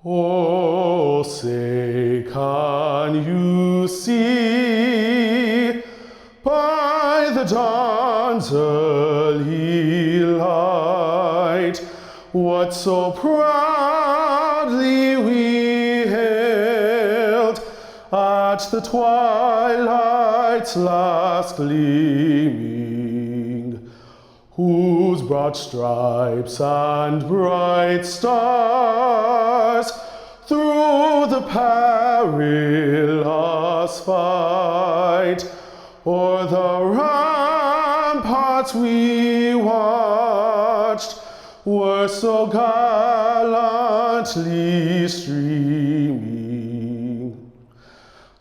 Oh, say, can you see by the dawn's early light what so proudly we hailed at the twilight's last gleaming, whose broad stripes and bright stars through the perilous fight o'er the ramparts we watched were so gallantly streaming,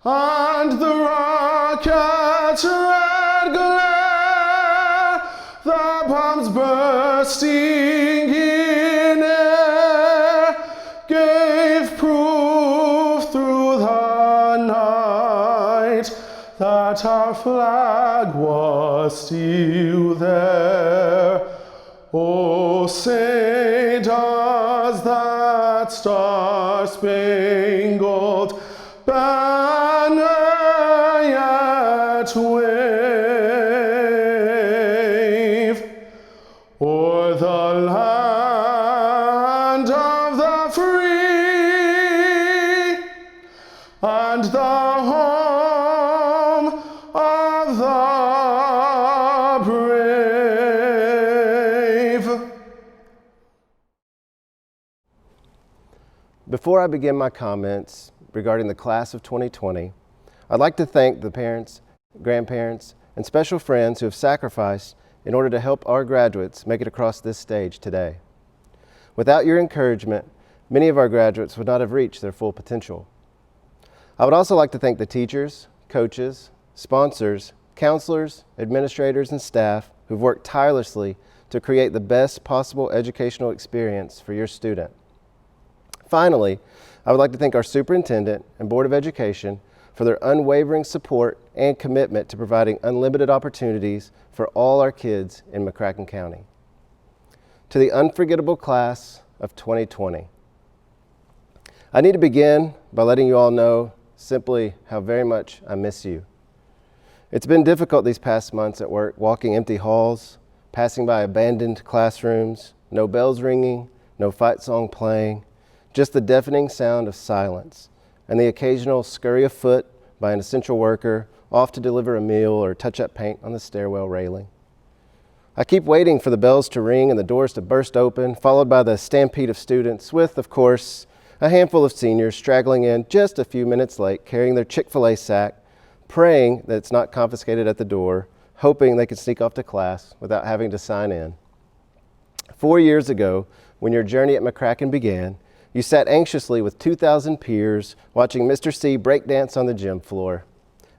and the rocket's red glare, the bombs bursting in air, gave proof through the night that our flag was still there. Oh, say, does that star-spangled banner yet wave o'er the land of the free and the home of the brave? Before I begin my comments regarding the class of 2020, I'd like to thank the parents, grandparents, and special friends who have sacrificed in order to help our graduates make it across this stage today. Without your encouragement, many of our graduates would not have reached their full potential. I would also like to thank the teachers, coaches, sponsors, counselors, administrators, and staff who've worked tirelessly to create the best possible educational experience for your student. Finally, I would like to thank our superintendent and Board of Education for their unwavering support and commitment to providing unlimited opportunities for all our kids in McCracken County. To the unforgettable class of 2020, I need to begin by letting you all know simply how very much I miss you. It's been difficult these past months at work, walking empty halls, passing by abandoned classrooms, no bells ringing, no fight song playing, just the deafening sound of silence and the occasional scurry of foot by an essential worker off to deliver a meal or touch up paint on the stairwell railing. I keep waiting for the bells to ring and the doors to burst open, followed by the stampede of students with, of course, a handful of seniors straggling in just a few minutes late, carrying their Chick-fil-A sack, praying that it's not confiscated at the door, hoping they can sneak off to class without having to sign in. 4 years ago, when your journey at McCracken began, you sat anxiously with 2,000 peers watching Mr. C break dance on the gym floor.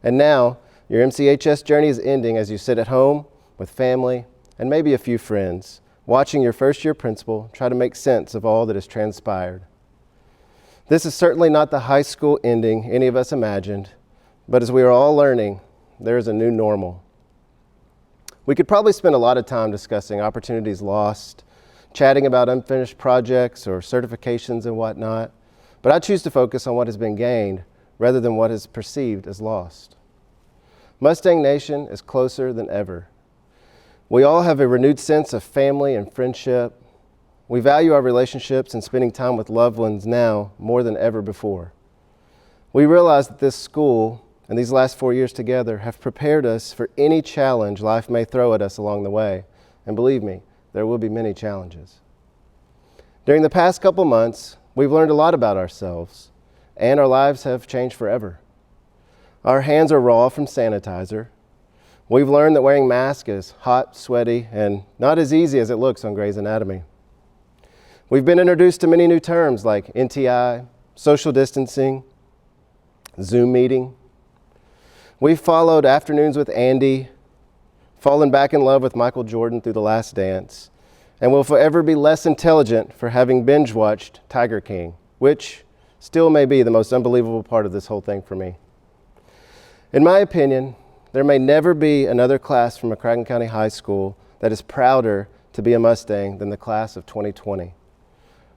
And now, your MCHS journey is ending as you sit at home with family and maybe a few friends, watching your first-year principal try to make sense of all that has transpired. This is certainly not the high school ending any of us imagined, but as we are all learning, there is a new normal. We could probably spend a lot of time discussing opportunities lost, chatting about unfinished projects or certifications and whatnot, but I choose to focus on what has been gained rather than what is perceived as lost. Mustang Nation is closer than ever. We all have a renewed sense of family and friendship. We value our relationships and spending time with loved ones now more than ever before. We realize that this school and these last 4 years together have prepared us for any challenge life may throw at us along the way, and believe me, there will be many challenges. During the past couple months, we've learned a lot about ourselves, and our lives have changed forever. Our hands are raw from sanitizer. We've learned that wearing masks is hot, sweaty, and not as easy as it looks on Grey's Anatomy. We've been introduced to many new terms like NTI, social distancing, Zoom meeting. We've followed Afternoons with Andy, fallen back in love with Michael Jordan through The Last Dance, and will forever be less intelligent for having binge-watched Tiger King, which still may be the most unbelievable part of this whole thing for me. In my opinion, there may never be another class from McCracken County High School that is prouder to be a Mustang than the class of 2020.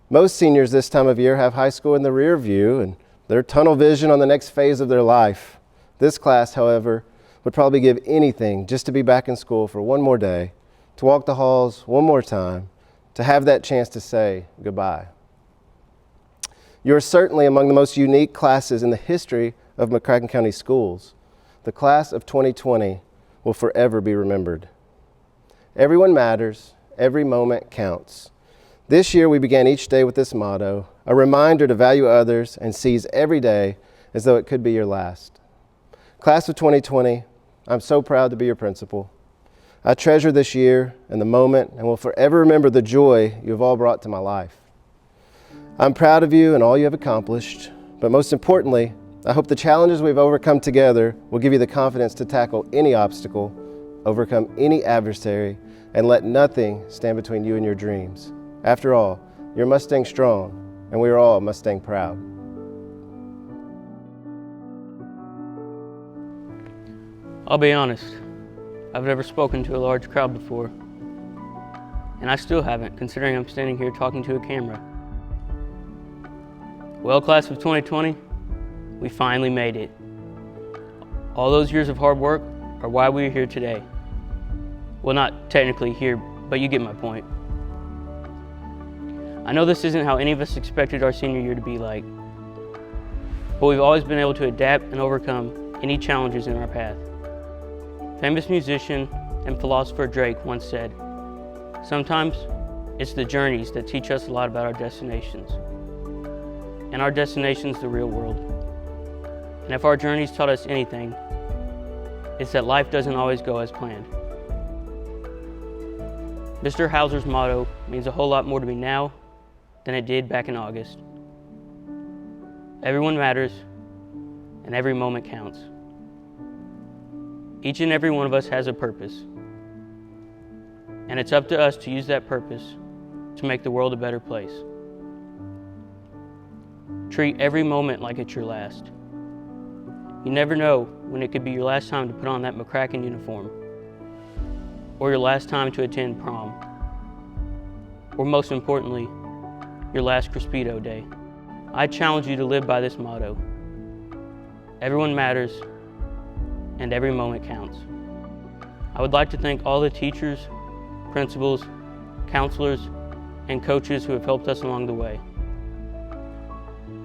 Most seniors this time of year have high school in the rear view and they're tunnel vision on the next phase of their life. This class, however, would probably give anything just to be back in school for one more day, to walk the halls one more time, to have that chance to say goodbye. You are certainly among the most unique classes in the history of McCracken County Schools. The class of 2020 will forever be remembered. Everyone matters, every moment counts. This year we began each day with this motto, a reminder to value others and seize every day as though it could be your last. Class of 2020, I'm so proud to be your principal. I treasure this year and the moment and will forever remember the joy you have all brought to my life. I'm proud of you and all you have accomplished, but most importantly, I hope the challenges we've overcome together will give you the confidence to tackle any obstacle, overcome any adversary, and let nothing stand between you and your dreams. After all, you're Mustang strong, and we are all Mustang proud. I'll be honest, I've never spoken to a large crowd before, and I still haven't, considering I'm standing here talking to a camera. Well, class of 2020, we finally made it. All those years of hard work are why we're here today. Well, not technically here, but you get my point. I know this isn't how any of us expected our senior year to be like, but we've always been able to adapt and overcome any challenges in our path. Famous musician and philosopher Drake once said, "Sometimes it's the journeys that teach us a lot about our destinations. And our destination's the real world. And if our journeys taught us anything, it's that life doesn't always go as planned." Mr. Hauser's motto means a whole lot more to me now than it did back in August. Everyone matters, and every moment counts. Each and every one of us has a purpose, and it's up to us to use that purpose to make the world a better place. Treat every moment like it's your last. You never know when it could be your last time to put on that McCracken uniform, or your last time to attend prom, or most importantly, your last Crespito day. I challenge you to live by this motto. Everyone matters, and every moment counts. I would like to thank all the teachers, principals, counselors, and coaches who have helped us along the way.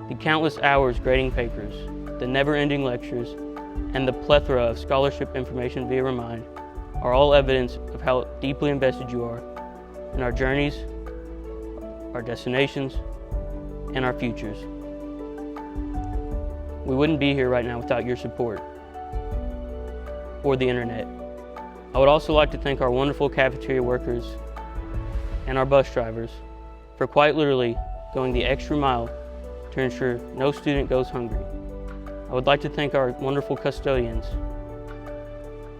The countless hours grading papers, the never-ending lectures, and the plethora of scholarship information via Remind are all evidence of how deeply invested you are in our journeys, our destinations, and our futures. We wouldn't be here right now without your support or the internet. I would also like to thank our wonderful cafeteria workers and our bus drivers for quite literally going the extra mile to ensure no student goes hungry. I would like to thank our wonderful custodians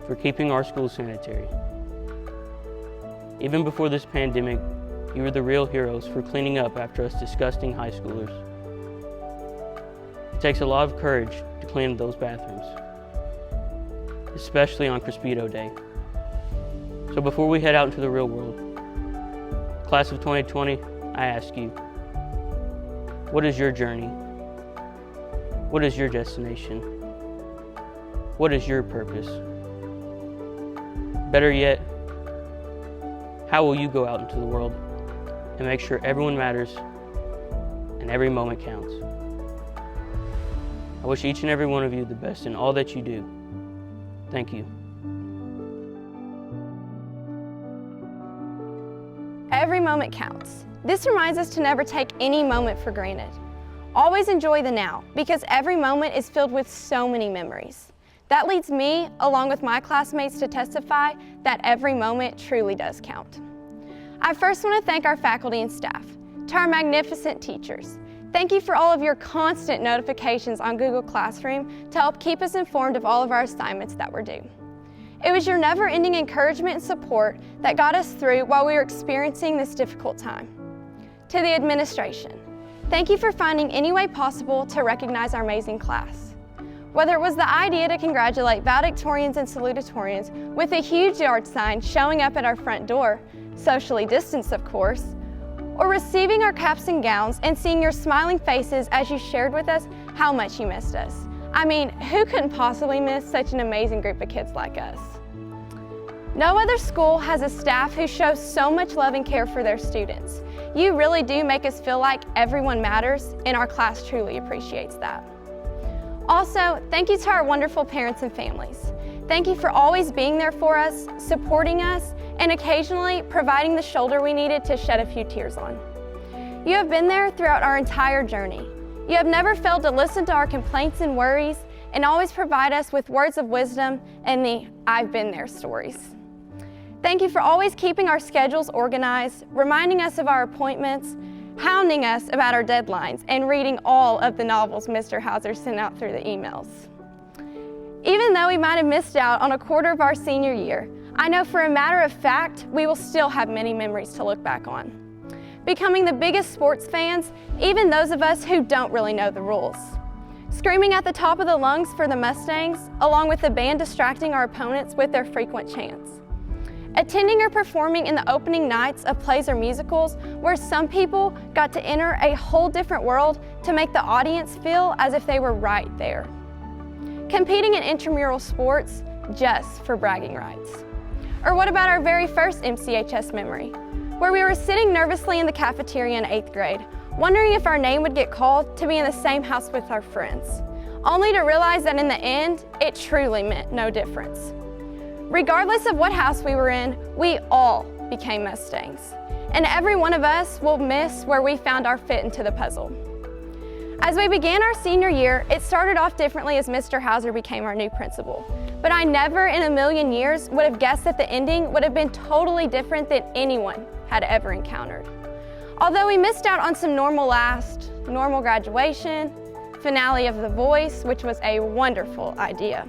for keeping our schools sanitary. Even before this pandemic, you were the real heroes for cleaning up after us disgusting high schoolers. It takes a lot of courage to clean those bathrooms, especially on Crespito Day. So before we head out into the real world, class of 2020, I ask you, what is your journey? What is your destination? What is your purpose? Better yet, how will you go out into the world and make sure everyone matters and every moment counts? I wish each and every one of you the best in all that you do. Thank you. Every moment counts. This reminds us to never take any moment for granted. Always enjoy the now, because every moment is filled with so many memories. That leads me, along with my classmates, to testify that every moment truly does count. I first want to thank our faculty and staff. To our magnificent teachers, thank you for all of your constant notifications on Google Classroom to help keep us informed of all of our assignments that were due. It was your never-ending encouragement and support that got us through while we were experiencing this difficult time. To the administration, thank you for finding any way possible to recognize our amazing class. Whether it was the idea to congratulate valedictorians and salutatorians with a huge yard sign showing up at our front door, socially distanced of course, or receiving our caps and gowns and seeing your smiling faces as you shared with us how much you missed us. I mean, who couldn't possibly miss such an amazing group of kids like us? No other school has a staff who shows so much love and care for their students. You really do make us feel like everyone matters, and our class truly appreciates that. Also, thank you to our wonderful parents and families. Thank you for always being there for us, supporting us, and occasionally providing the shoulder we needed to shed a few tears on. You have been there throughout our entire journey. You have never failed to listen to our complaints and worries, and always provide us with words of wisdom and the "I've been there" stories. Thank you for always keeping our schedules organized, reminding us of our appointments, hounding us about our deadlines, and reading all of the novels Mr. Hauser sent out through the emails. Even though we might have missed out on a quarter of our senior year, I know for a matter of fact, we will still have many memories to look back on. Becoming the biggest sports fans, even those of us who don't really know the rules. Screaming at the top of the lungs for the Mustangs, along with the band distracting our opponents with their frequent chants. Attending or performing in the opening nights of plays or musicals where some people got to enter a whole different world to make the audience feel as if they were right there. Competing in intramural sports just for bragging rights. Or what about our very first MCHS memory, where we were sitting nervously in the cafeteria in 8th grade, wondering if our name would get called to be in the same house with our friends, only to realize that in the end, it truly meant no difference. Regardless of what house we were in, we all became Mustangs, and every one of us will miss where we found our fit into the puzzle. As we began our senior year, it started off differently as Mr. Hauser became our new principal, but I never in a million years would have guessed that the ending would have been totally different than anyone had ever encountered. Although we missed out on some normal graduation, finale of The Voice, which was a wonderful idea.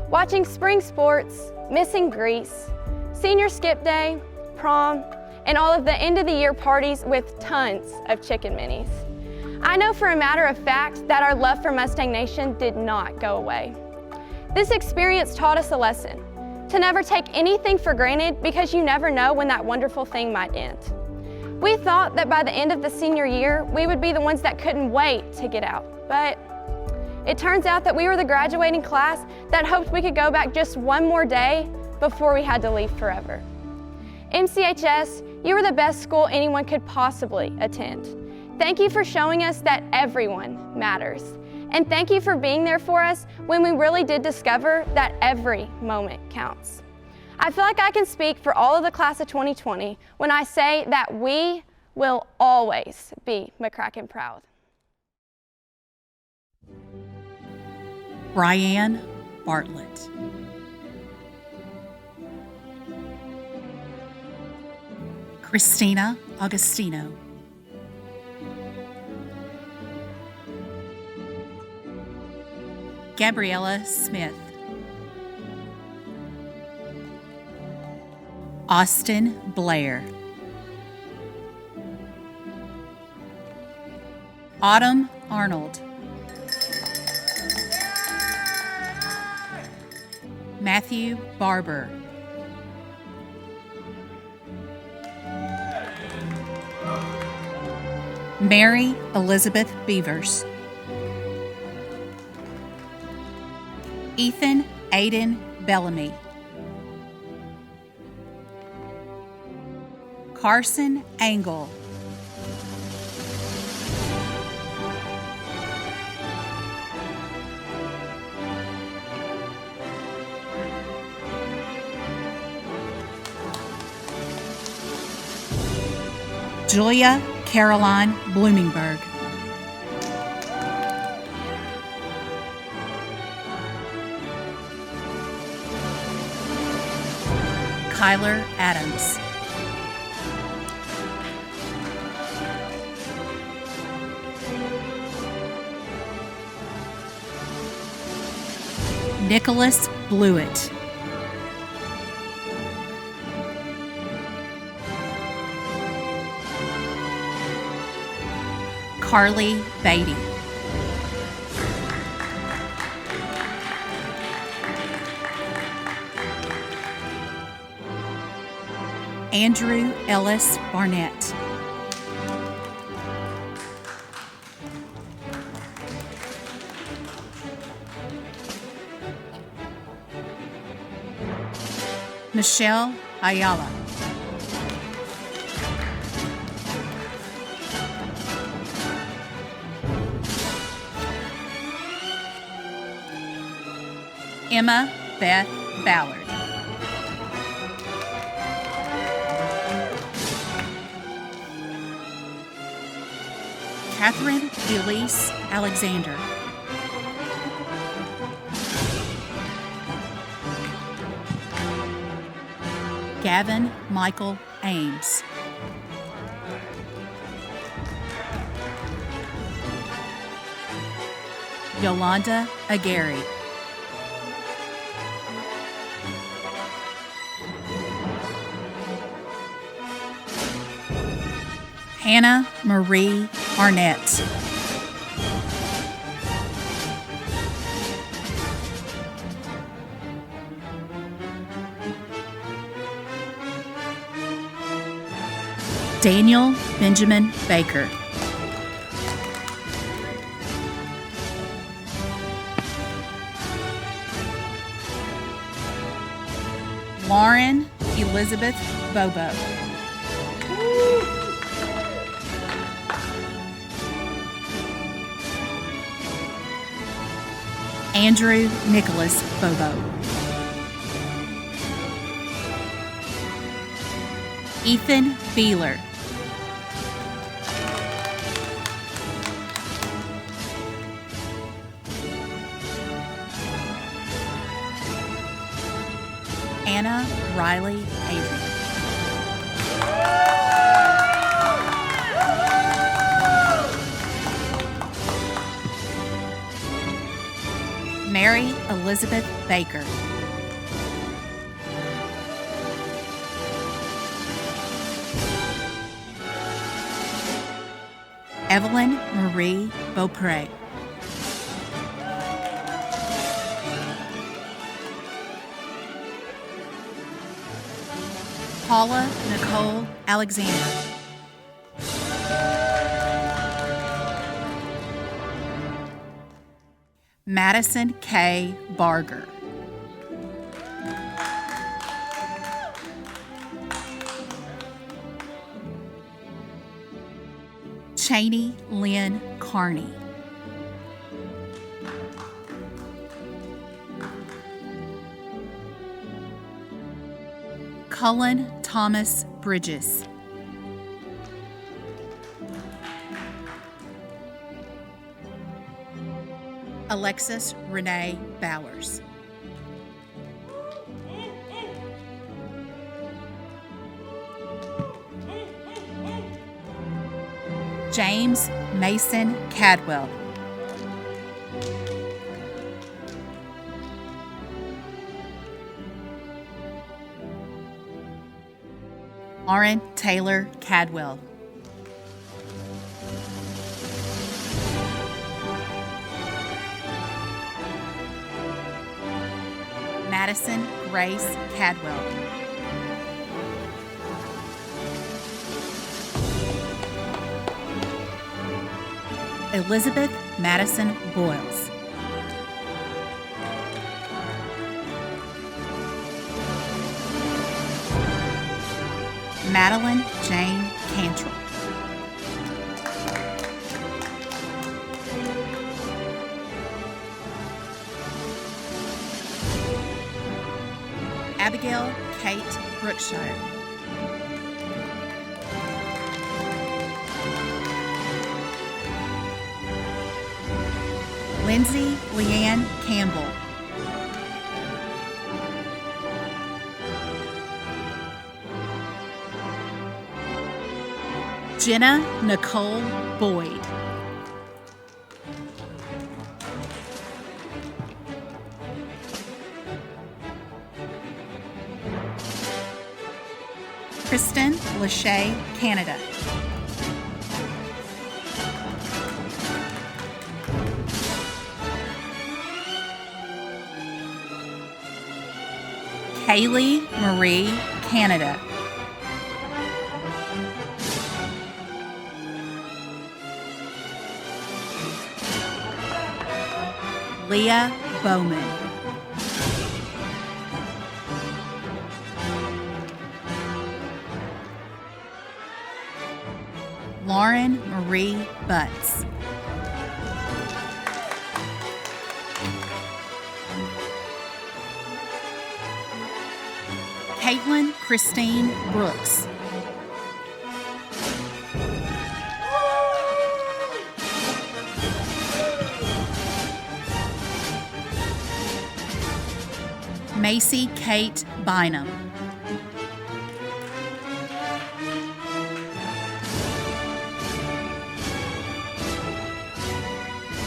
Watching spring sports, missing Grease, senior skip day, prom, and all of the end of the year parties with tons of chicken minis. I know for a matter of fact that our love for Mustang Nation did not go away. This experience taught us a lesson, to never take anything for granted because you never know when that wonderful thing might end. We thought that by the end of the senior year, we would be the ones that couldn't wait to get out, but it turns out that we were the graduating class that hoped we could go back just one more day before we had to leave forever. MCHS, you were the best school anyone could possibly attend. Thank you for showing us that everyone matters. And thank you for being there for us when we really did discover that every moment counts. I feel like I can speak for all of the class of 2020 when I say that we will always be McCracken proud. Brianne Bartlett. Christina Augustino. Gabriella Smith. Austin Blair. Autumn Arnold. Matthew Barber. Mary Elizabeth Beavers. Ethan Aiden Bellamy. Carson Angle. Julia Caroline Bloomingberg. Kyler Adams. Nicholas Blewett. Carly Beatty. Andrew Ellis Barnett. Michelle Ayala. Emma Beth Ballard. Catherine Elise Alexander. Gavin Michael Ames. Yolanda Aguirre. Hannah Marie Arnett. Daniel Benjamin Baker. Lauren Elizabeth Bobo. Andrew Nicholas Bobo. Ethan Beeler. Anna Riley Avery. Mary Elizabeth Baker. Evelyn Marie Beaupre. Paula Nicole Alexander. Madison K. Barger. Cheney Lynn Carney. Cullen Thomas Bridges. Alexis Renee Bowers. James Mason Cadwell. Lauren Taylor Cadwell. Madison Grace Cadwell. Elizabeth Madison Boyles. Madeline Jane Cantrell. Abigail Kate Brookshire. Lindsay Leanne Campbell. Jenna Nicole Boyd. Kristen Lachey Canada. Kaylee Marie Canada. Leah Bowman. Lauren Marie Butts. Caitlin Christine Brooks. Macy Kate Bynum.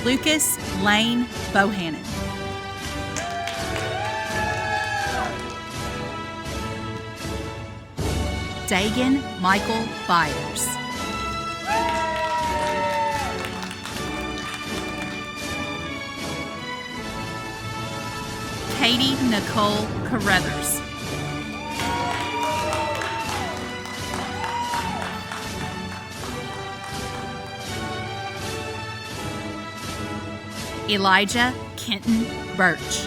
Lucas Lane Bohannon. Dagan Michael Byers. Katie Nicole Carruthers. Elijah Kenton Birch.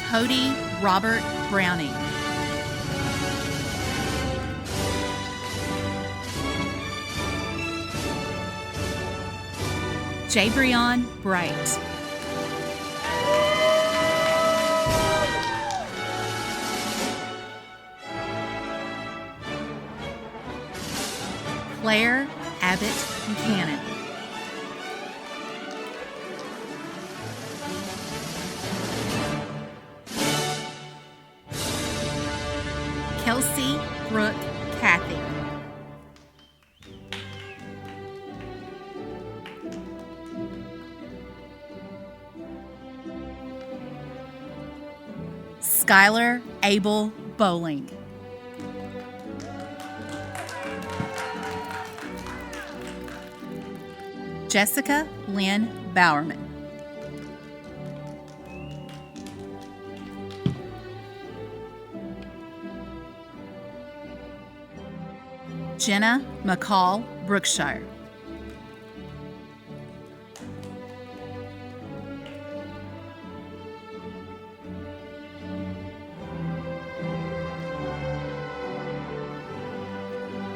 Cody Robert Browning. Jabrion Bright. Claire Abbott Buchanan. Kelsey Brooke Kathy. Skylar Abel Bowling. Jessica Lynn Bowerman. Jenna McCall Brookshire.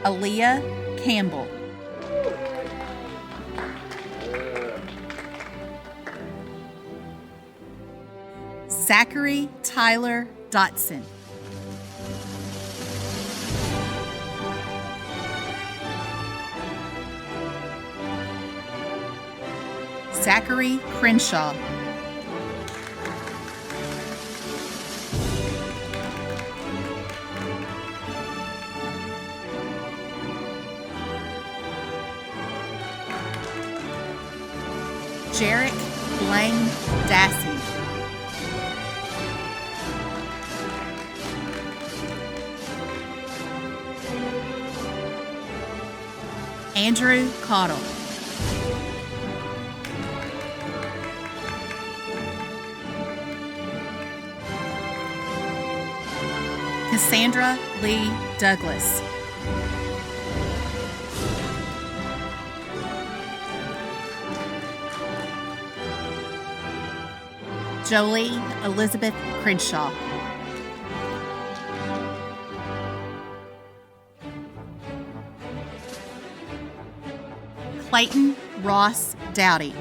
Aaliyah Campbell. Zachary Tyler Dotson. Zachary Crenshaw. Jarek Blaine Dassey. Andrew Cottle. Cassandra Lee Douglas. Jolie Elizabeth Crenshaw. Clayton Ross Dowdy.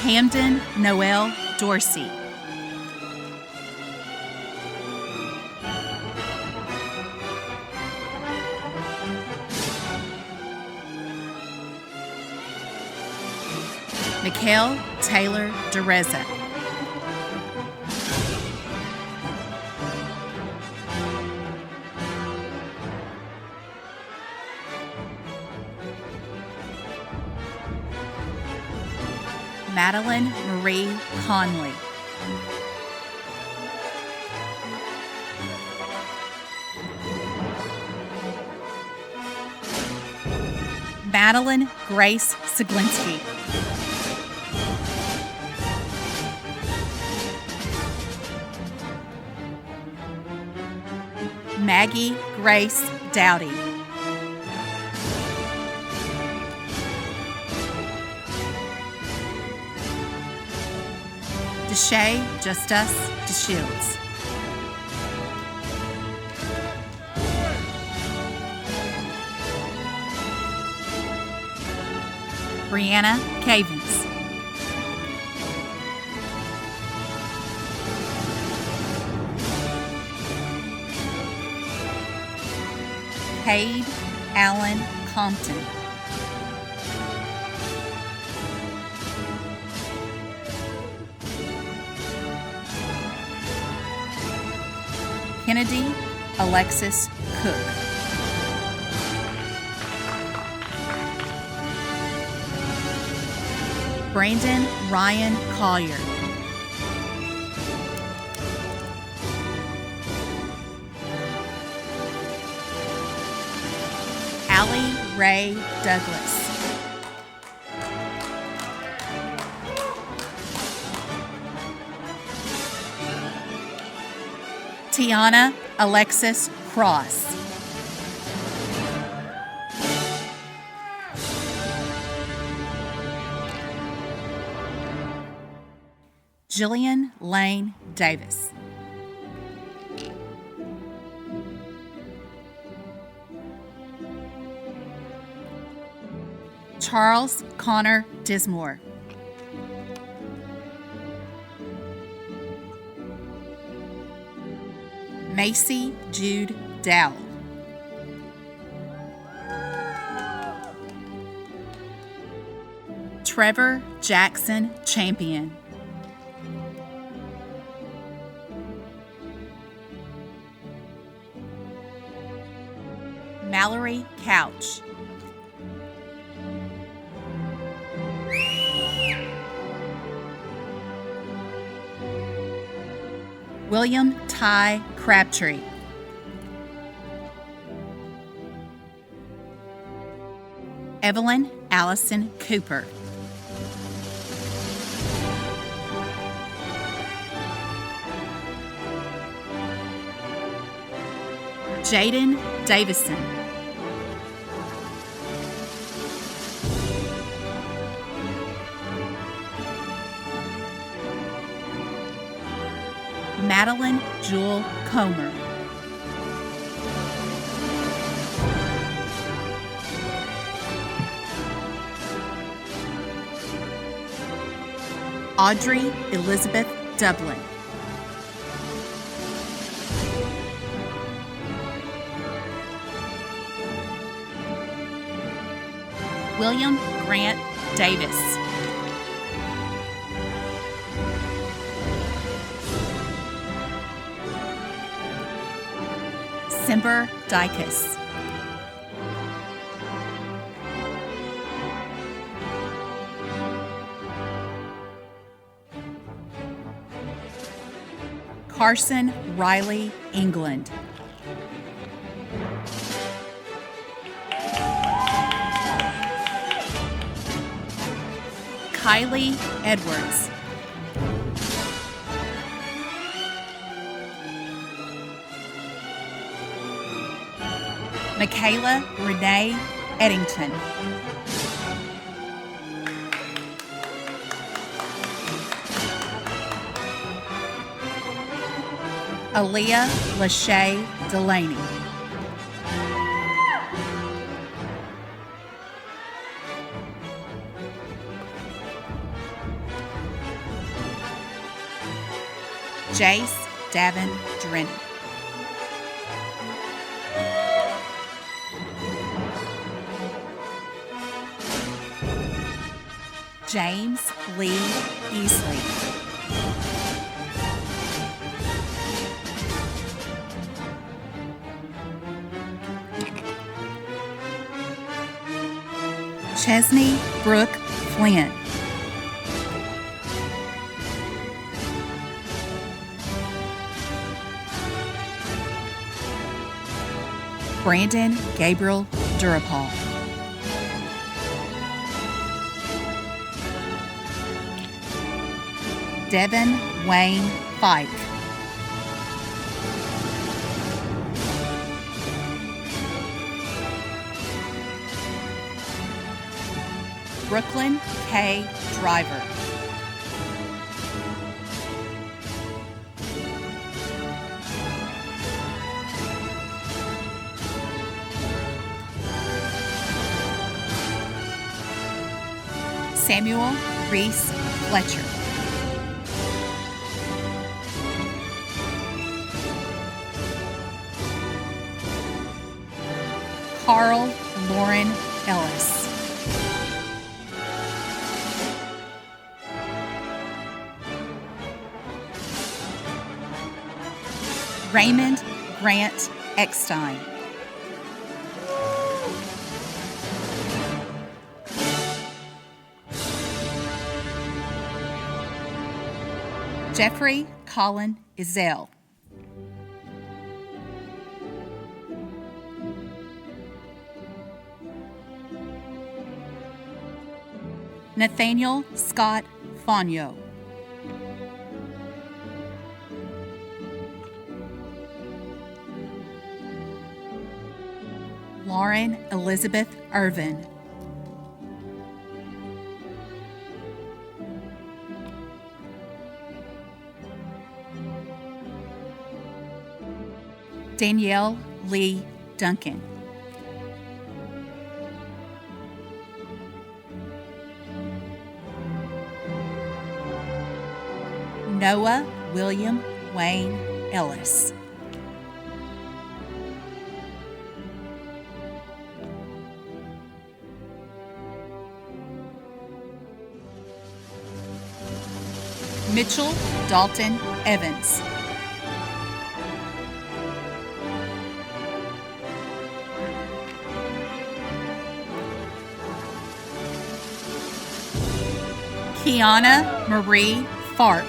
Camden Noel Dorsey. Mikhail Taylor DeReza. Madeline Marie Conley. Madeline Grace Siglinski. Maggie Grace Dowdy. Deshay Justus DeShields. Brianna Cavens. Cade Allen Compton. Kennedy Alexis Cook. Brandon Ryan Collier. Allie Ray Douglas. Tiana Alexis Cross. Jillian Lane Davis. Charles Connor Dismore. Macy Jude Dowell. Trevor Jackson Champion. Mallory Couch. William Ty Crabtree. Evelyn Allison Cooper. Jaden Davison. Madeline Jewel Comer. Audrey Elizabeth Dublin. William Grant Davis. Simber Dykus. Carson Riley England. Kylie Edwards. Michaela Renee Eddington. Aaliyah Lachey Delaney. Jace Davin Drennan. James Lee Easley. Chesney Brooke Flynn. Brandon Gabriel Durapal. Devin Wayne Fike. Brooklyn K. Driver. Samuel Reese Fletcher. Carl Lauren Ellis. Raymond Grant Eckstein. Jeffrey Colin Izell. Nathaniel Scott Fonyo. Lauren Elizabeth Irvin. Danielle Lee Duncan. Noah William Wayne Ellis. Mitchell Dalton Evans. Kiana Marie Fark.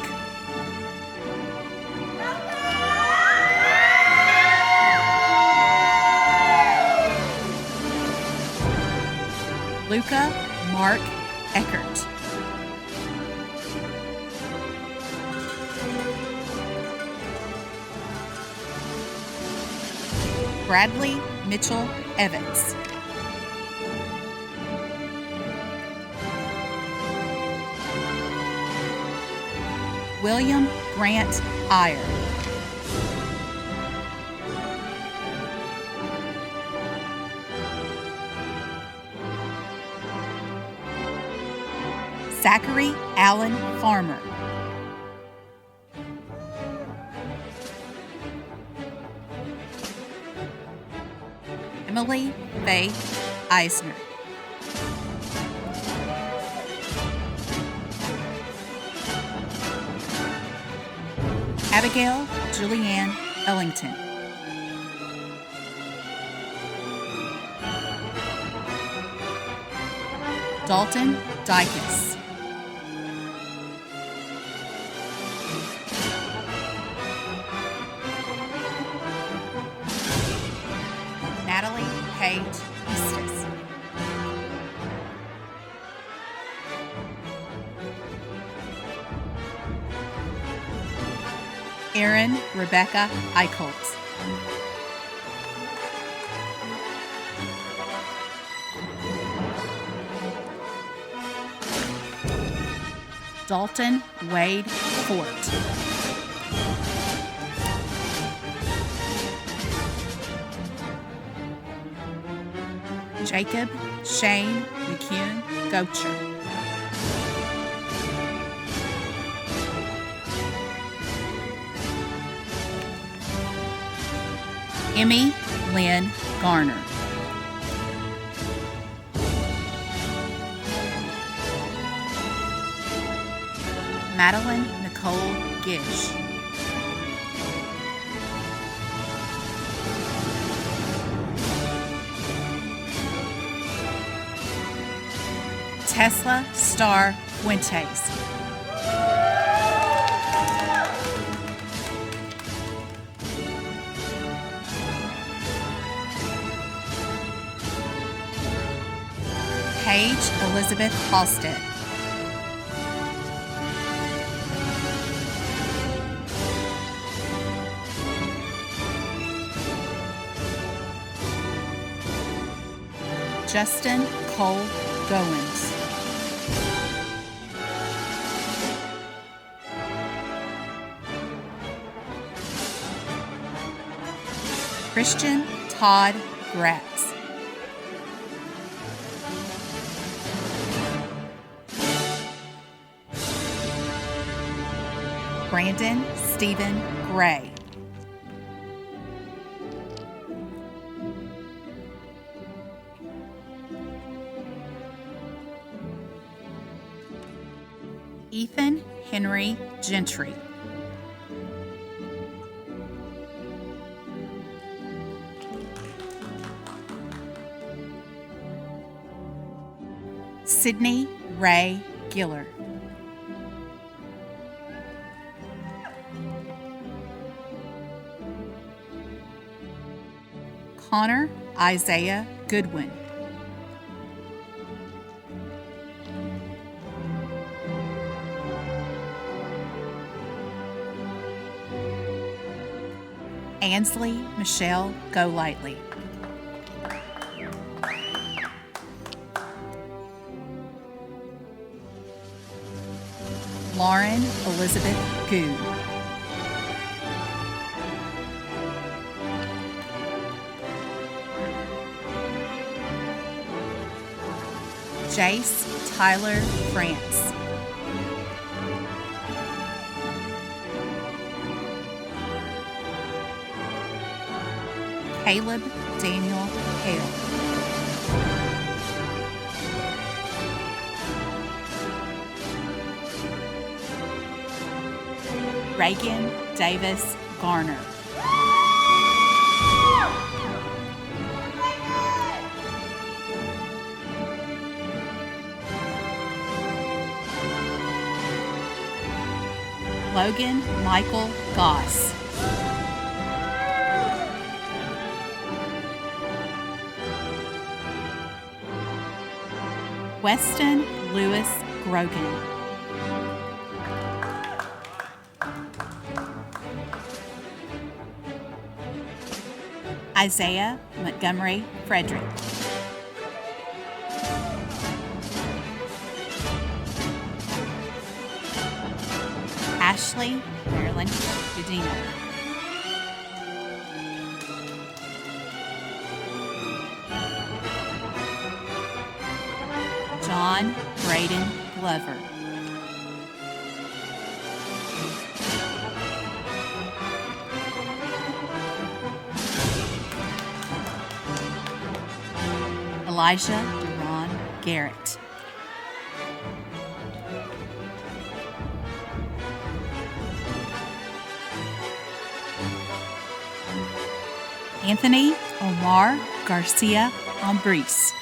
Luca Mark Eckert. Bradley Mitchell Evans. William Grant Iyer. Zachary Allen Farmer. Emily Faye Eisner. Abigail Julianne Ellington. Dalton Dykes. Natalie Page Eustis. Erin Rebecca Eichholtz. Dalton Wade Fort. Jacob Shane McCune Gocher. Emmy Lynn Garner. Madeline Nicole Gish. Tesla Star Fuentes. Paige Elizabeth Halstead. Justin Cole Goins. Christian Todd Gratz. Brandon Stephen Gray. Ethan Henry Gentry. Sydney Ray Giller. Connor Isaiah Goodwin. Ansley Michelle Golightly. Lauren Elizabeth Good. Jace Tyler France. Caleb Daniel Hale. Reagan Davis Garner. Logan Michael Goss. Weston Lewis Grogan. Isaiah Montgomery Frederick. Ashley Marilyn Dudino. John Braden Glover. Elijah Duran Garrett. Anthony Omar Garcia Ambrice.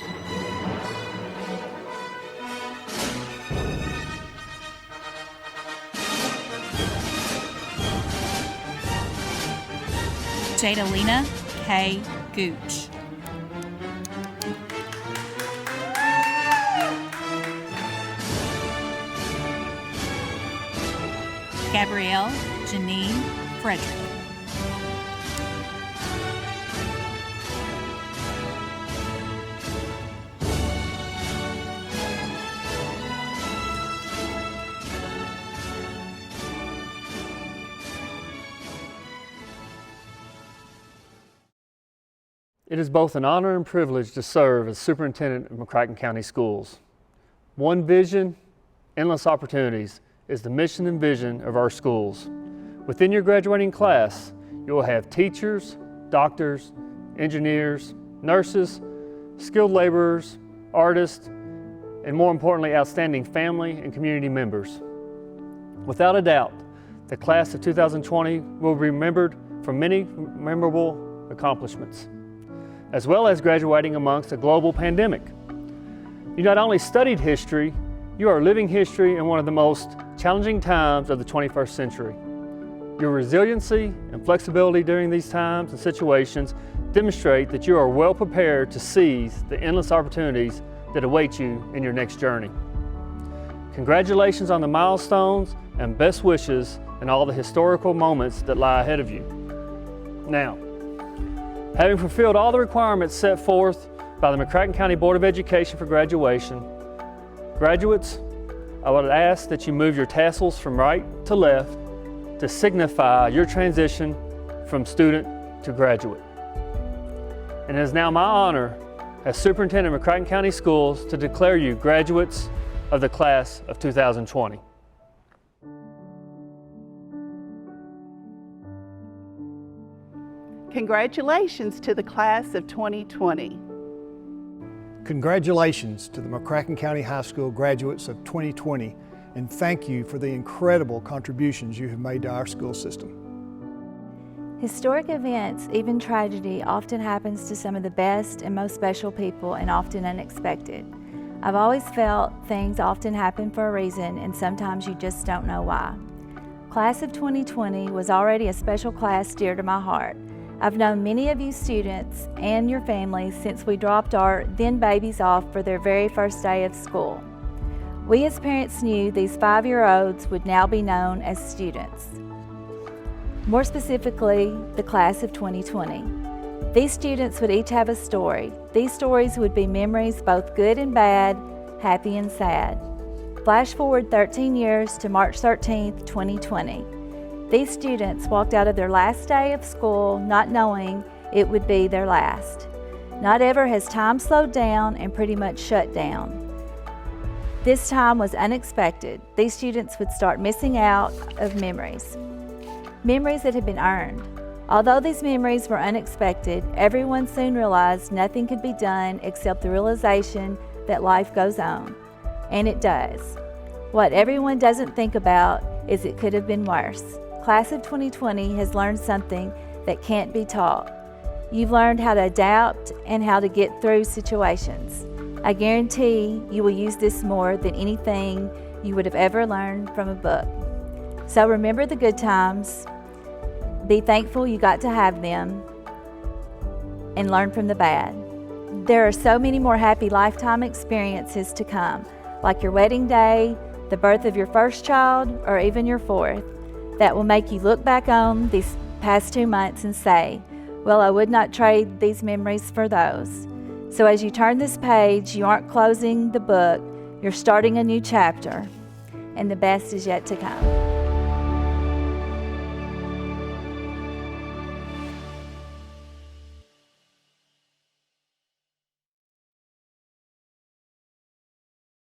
Jadalina K. Gooch. Gabrielle Janine Frederick. It is both an honor and privilege to serve as superintendent of McCracken County Schools. One vision, endless opportunities is the mission and vision of our schools. Within your graduating class, you will have teachers, doctors, engineers, nurses, skilled laborers, artists, and more importantly, outstanding family and community members. Without a doubt, the class of 2020 will be remembered for many memorable accomplishments, as well as graduating amongst a global pandemic. You not only studied history, you are living history in one of the most challenging times of the 21st century. Your resiliency and flexibility during these times and situations demonstrate that you are well prepared to seize the endless opportunities that await you in your next journey. Congratulations on the milestones and best wishes in all the historical moments that lie ahead of you. Now, having fulfilled all the requirements set forth by the McCracken County Board of Education for graduation, graduates, I would ask that you move your tassels from right to left to signify your transition from student to graduate. And it is now my honor as Superintendent of McCracken County Schools to declare you graduates of the class of 2020. Congratulations to the class of 2020. Congratulations to the McCracken County High School graduates of 2020, and thank you for the incredible contributions you have made to our school system. Historic events, even tragedy, often happens to some of the best and most special people and often unexpected. I've always felt things often happen for a reason and sometimes you just don't know why. Class of 2020 was already a special class dear to my heart. I've known many of you students and your families since we dropped our then babies off for their very first day of school. We as parents knew these 5-year-olds would now be known as students. More specifically, the class of 2020. These students would each have a story. These stories would be memories both good and bad, happy and sad. Flash forward 13 years to March 13th, 2020. These students walked out of their last day of school not knowing it would be their last. Not ever has time slowed down and pretty much shut down. This time was unexpected. These students would start missing out of memories. Memories that had been earned. Although these memories were unexpected, everyone soon realized nothing could be done except the realization that life goes on. And it does. What everyone doesn't think about is it could have been worse. Class of 2020 has learned something that can't be taught. You've learned how to adapt and how to get through situations. I guarantee you will use this more than anything you would have ever learned from a book. So remember the good times, be thankful you got to have them, and learn from the bad. There are so many more happy lifetime experiences to come, like your wedding day, the birth of your first child, or even your fourth, that will make you look back on these past 2 months and say, well, I would not trade these memories for those. So as you turn this page, you aren't closing the book, you're starting a new chapter, and the best is yet to come.